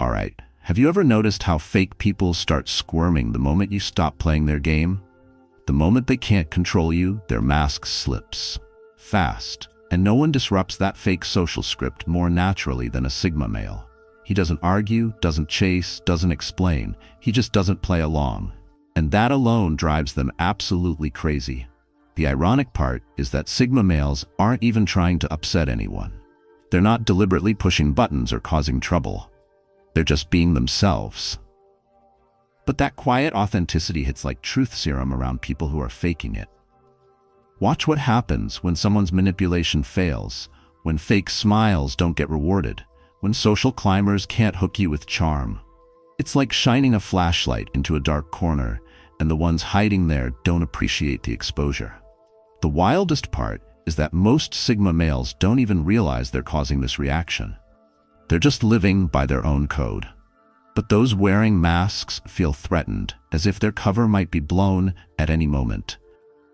Alright, have you ever noticed how fake people start squirming the moment you stop playing their game? The moment they can't control you, their mask slips. Fast. And no one disrupts that fake social script more naturally than a Sigma male. He doesn't argue, doesn't chase, doesn't explain. He just doesn't play along. And that alone drives them absolutely crazy. The ironic part is that Sigma males aren't even trying to upset anyone. They're not deliberately pushing buttons or causing trouble. They're just being themselves. But that quiet authenticity hits like truth serum around people who are faking it. Watch what happens when someone's manipulation fails, when fake smiles don't get rewarded, when social climbers can't hook you with charm. It's like shining a flashlight into a dark corner, and the ones hiding there don't appreciate the exposure. The wildest part is that most Sigma males don't even realize they're causing this reaction. They're just living by their own code. But those wearing masks feel threatened, as if their cover might be blown at any moment.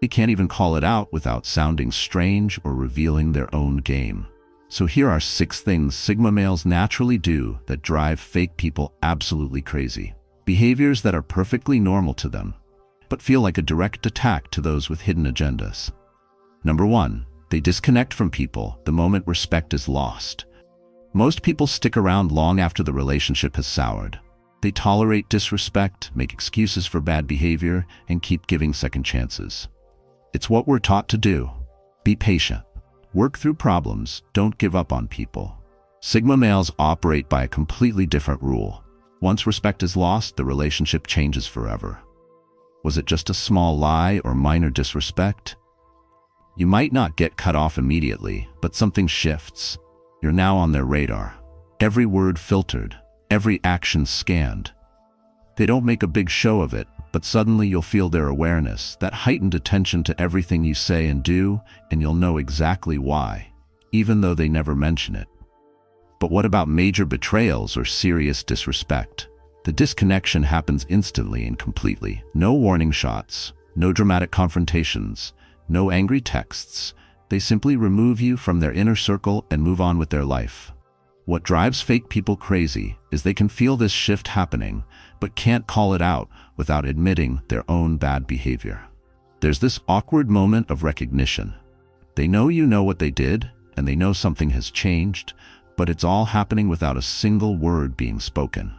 They can't even call it out without sounding strange or revealing their own game. So here are 6 things Sigma males naturally do that drive fake people absolutely crazy. Behaviors that are perfectly normal to them, but feel like a direct attack to those with hidden agendas. Number 1, they disconnect from people the moment respect is lost. Most people stick around long after the relationship has soured. They tolerate disrespect, make excuses for bad behavior, and keep giving second chances. It's what we're taught to do. Be patient. Work through problems. Don't give up on people. Sigma males operate by a completely different rule. Once respect is lost, the relationship changes forever. Was it just a small lie or minor disrespect? You might not get cut off immediately, but something shifts. You're now on their radar. Every word filtered, every action scanned. They don't make a big show of it, but suddenly you'll feel their awareness, that heightened attention to everything you say and do, and you'll know exactly why, even though they never mention it. But what about major betrayals or serious disrespect? The disconnection happens instantly and completely. No warning shots, no dramatic confrontations, no angry texts. They simply remove you from their inner circle and move on with their life. What drives fake people crazy is they can feel this shift happening, but can't call it out without admitting their own bad behavior. There's this awkward moment of recognition. They know you know what they did, and they know something has changed, but it's all happening without a single word being spoken.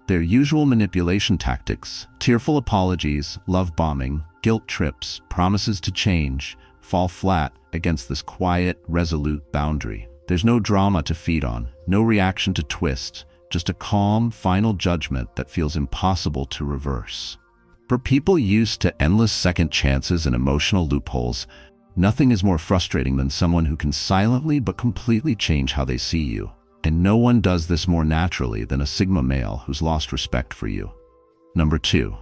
Their usual manipulation tactics, tearful apologies, love bombing, guilt trips, promises to change, fall flat against this quiet, resolute boundary. There's no drama to feed on, no reaction to twist, just a calm, final judgment that feels impossible to reverse. For people used to endless second chances and emotional loopholes, nothing is more frustrating than someone who can silently but completely change how they see you. And no one does this more naturally than a Sigma male who's lost respect for you. Number 2,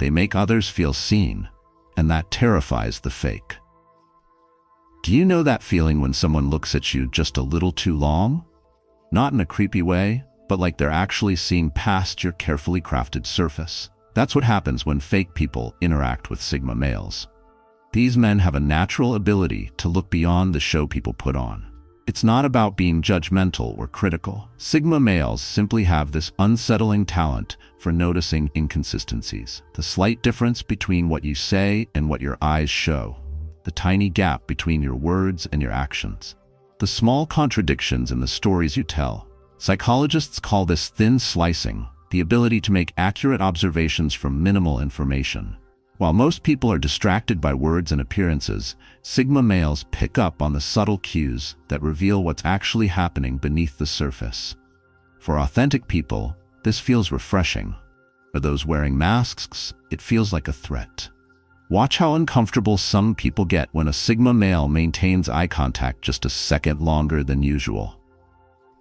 they make others feel seen, and that terrifies the fake. Do you know that feeling when someone looks at you just a little too long? Not in a creepy way, but like they're actually seeing past your carefully crafted surface. That's what happens when fake people interact with Sigma males. These men have a natural ability to look beyond the show people put on. It's not about being judgmental or critical. Sigma males simply have this unsettling talent for noticing inconsistencies, the slight difference between what you say and what your eyes show. The tiny gap between your words and your actions. The small contradictions in the stories you tell. Psychologists call this thin slicing, the ability to make accurate observations from minimal information. While most people are distracted by words and appearances, Sigma males pick up on the subtle cues that reveal what's actually happening beneath the surface. For authentic people, this feels refreshing. For those wearing masks, it feels like a threat. Watch how uncomfortable some people get when a Sigma male maintains eye contact just a second longer than usual.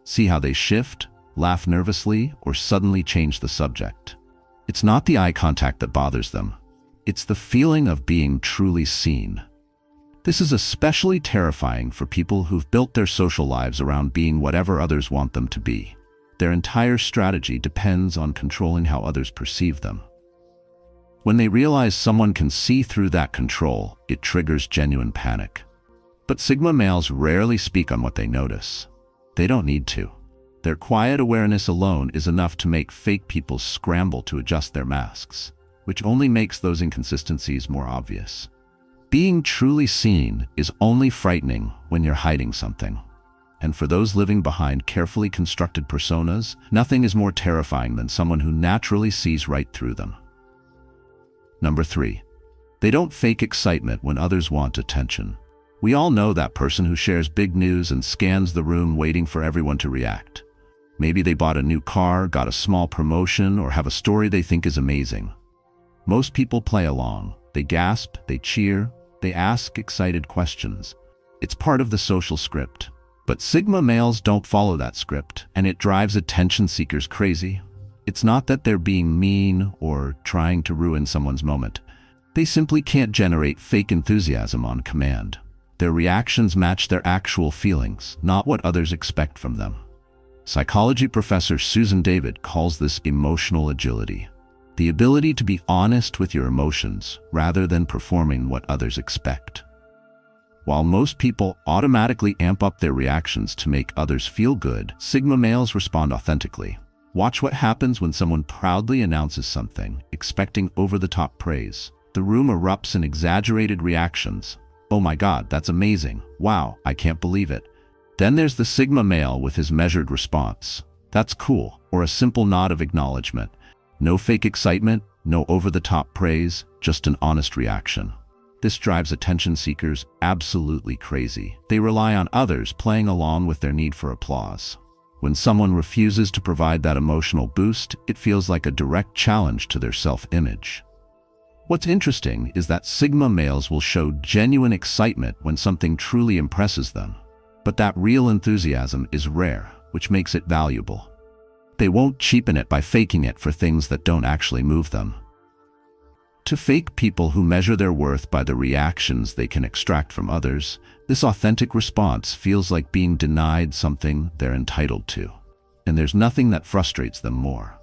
See how they shift, laugh nervously, or suddenly change the subject. It's not the eye contact that bothers them. It's the feeling of being truly seen. This is especially terrifying for people who've built their social lives around being whatever others want them to be. Their entire strategy depends on controlling how others perceive them. When they realize someone can see through that control, it triggers genuine panic. But Sigma males rarely speak on what they notice. They don't need to. Their quiet awareness alone is enough to make fake people scramble to adjust their masks, which only makes those inconsistencies more obvious. Being truly seen is only frightening when you're hiding something. And for those living behind carefully constructed personas, nothing is more terrifying than someone who naturally sees right through them. Number 3. They don't fake excitement when others want attention. We all know that person who shares big news and scans the room waiting for everyone to react. Maybe they bought a new car, got a small promotion, or have a story they think is amazing. Most people play along. They gasp, they cheer, they ask excited questions. It's part of the social script. But Sigma males don't follow that script, and it drives attention seekers crazy. It's not that they're being mean or trying to ruin someone's moment. They simply can't generate fake enthusiasm on command. Their reactions match their actual feelings, not what others expect from them. Psychology professor Susan David calls this emotional agility, the ability to be honest with your emotions rather than performing what others expect. While most people automatically amp up their reactions to make others feel good, Sigma males respond authentically. Watch what happens when someone proudly announces something, expecting over-the-top praise. The room erupts in exaggerated reactions. "Oh my God, that's amazing. Wow, I can't believe it." Then there's the Sigma male with his measured response. "That's cool," or a simple nod of acknowledgement. No fake excitement, no over-the-top praise, just an honest reaction. This drives attention seekers absolutely crazy. They rely on others playing along with their need for applause. When someone refuses to provide that emotional boost, it feels like a direct challenge to their self-image. What's interesting is that Sigma males will show genuine excitement when something truly impresses them. But that real enthusiasm is rare, which makes it valuable. They won't cheapen it by faking it for things that don't actually move them. To fake people who measure their worth by the reactions they can extract from others, this authentic response feels like being denied something they're entitled to. And there's nothing that frustrates them more.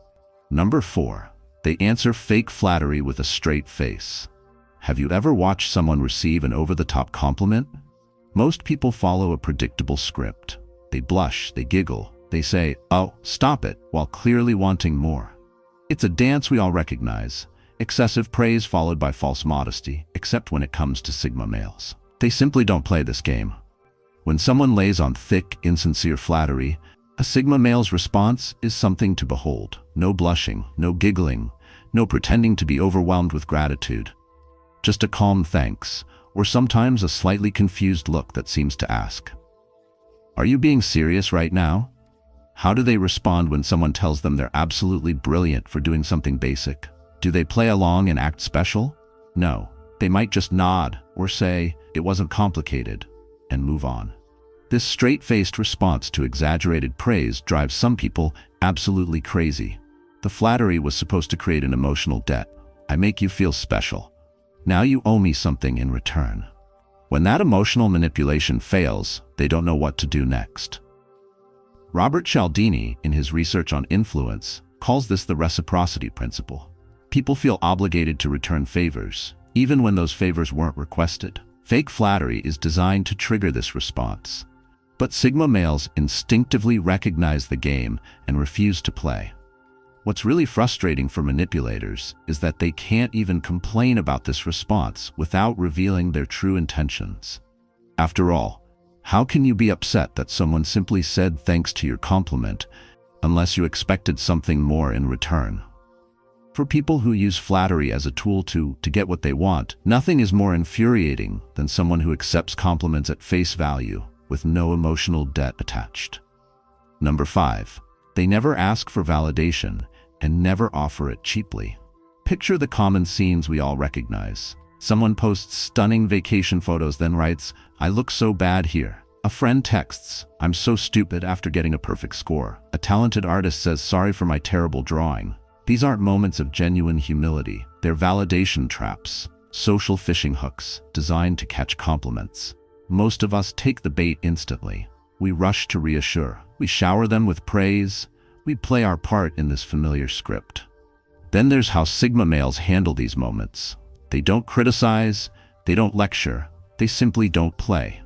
Number 4. They answer fake flattery with a straight face. Have you ever watched someone receive an over-the-top compliment? Most people follow a predictable script. They blush, they giggle, they say, "Oh, stop it," while clearly wanting more. It's a dance we all recognize. Excessive praise followed by false modesty, except when it comes to Sigma males. They simply don't play this game. When someone lays on thick, insincere flattery, a Sigma male's response is something to behold. No blushing, no giggling, no pretending to be overwhelmed with gratitude. Just a calm thanks, or sometimes a slightly confused look that seems to ask, "Are you being serious right now?" How do they respond when someone tells them they're absolutely brilliant for doing something basic? Do they play along and act special? No. They might just nod or say, "It wasn't complicated," and move on. This straight-faced response to exaggerated praise drives some people absolutely crazy. The flattery was supposed to create an emotional debt. "I make you feel special. Now you owe me something in return." When that emotional manipulation fails, they don't know what to do next. Robert Cialdini, in his research on influence, calls this the reciprocity principle. People feel obligated to return favors, even when those favors weren't requested. Fake flattery is designed to trigger this response. But Sigma males instinctively recognize the game and refuse to play. What's really frustrating for manipulators is that they can't even complain about this response without revealing their true intentions. After all, how can you be upset that someone simply said thanks to your compliment unless you expected something more in return? For people who use flattery as a tool to get what they want, nothing is more infuriating than someone who accepts compliments at face value with no emotional debt attached. Number 5. They never ask for validation and never offer it cheaply. Picture the common scenes we all recognize. Someone posts stunning vacation photos, then writes, "I look so bad here." A friend texts, "I'm so stupid," after getting a perfect score. A talented artist says, "Sorry for my terrible drawing." These aren't moments of genuine humility. They're validation traps, social fishing hooks designed to catch compliments. Most of us take the bait instantly. We rush to reassure. We shower them with praise. We play our part in this familiar script. Then there's how Sigma males handle these moments. They don't criticize, they don't lecture, they simply don't play.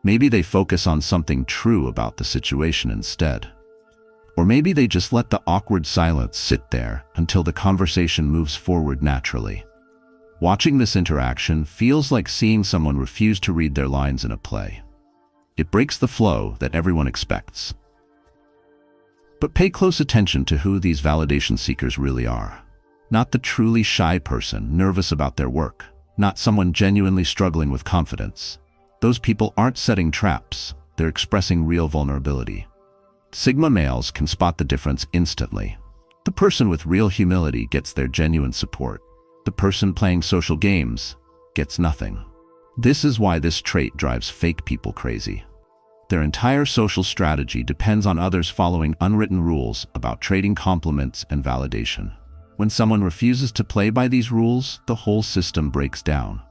Maybe they focus on something true about the situation instead. Or maybe they just let the awkward silence sit there until the conversation moves forward naturally. Watching this interaction feels like seeing someone refuse to read their lines in a play. It breaks the flow that everyone expects. But pay close attention to who these validation seekers really are. Not the truly shy person nervous about their work, not someone genuinely struggling with confidence. Those people aren't setting traps, they're expressing real vulnerability. Sigma males can spot the difference instantly. The person with real humility gets their genuine support. The person playing social games gets nothing. This is why this trait drives fake people crazy. Their entire social strategy depends on others following unwritten rules about trading compliments and validation. When someone refuses to play by these rules, the whole system breaks down.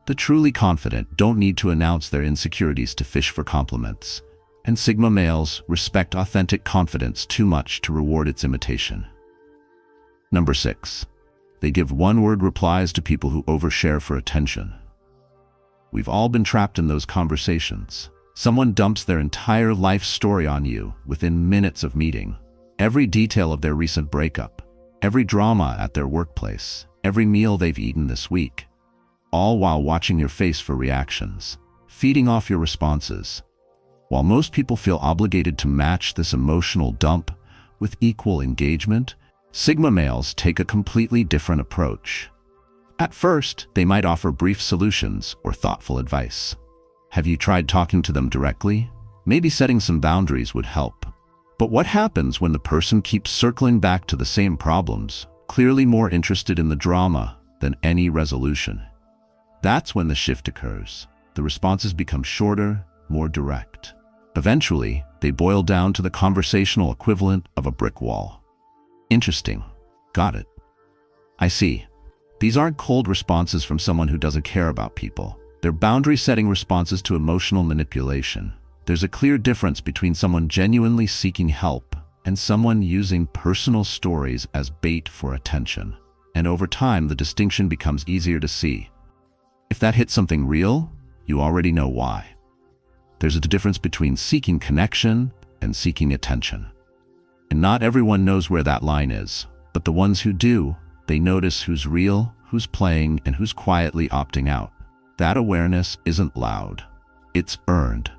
The truly confident don't need to announce their insecurities to fish for compliments. And Sigma males respect authentic confidence too much to reward its imitation. Number 6. They give one-word replies to people who overshare for attention. We've all been trapped in those conversations. Someone dumps their entire life story on you within minutes of meeting. Every detail of their recent breakup, every drama at their workplace, every meal they've eaten this week. All while watching your face for reactions, feeding off your responses. While most people feel obligated to match this emotional dump with equal engagement, Sigma males take a completely different approach. At first, they might offer brief solutions or thoughtful advice. Have you tried talking to them directly? Maybe setting some boundaries would help. But what happens when the person keeps circling back to the same problems, clearly more interested in the drama than any resolution? That's when the shift occurs. The responses become shorter, more direct. Eventually, they boil down to the conversational equivalent of a brick wall. Interesting. Got it. I see. These aren't cold responses from someone who doesn't care about people. They're boundary-setting responses to emotional manipulation. There's a clear difference between someone genuinely seeking help and someone using personal stories as bait for attention. And over time, the distinction becomes easier to see. If that hits something real, you already know why. There's a difference between seeking connection and seeking attention. And not everyone knows where that line is, but the ones who do, they notice who's real, who's playing, and who's quietly opting out. That awareness isn't loud. It's earned.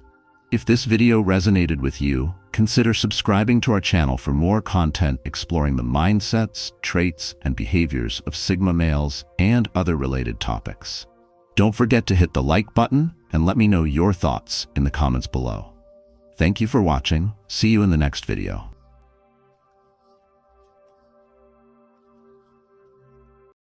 If this video resonated with you, consider subscribing to our channel for more content exploring the mindsets, traits, and behaviors of Sigma males and other related topics. Don't forget to hit the like button and let me know your thoughts in the comments below. Thank you for watching. See you in the next video.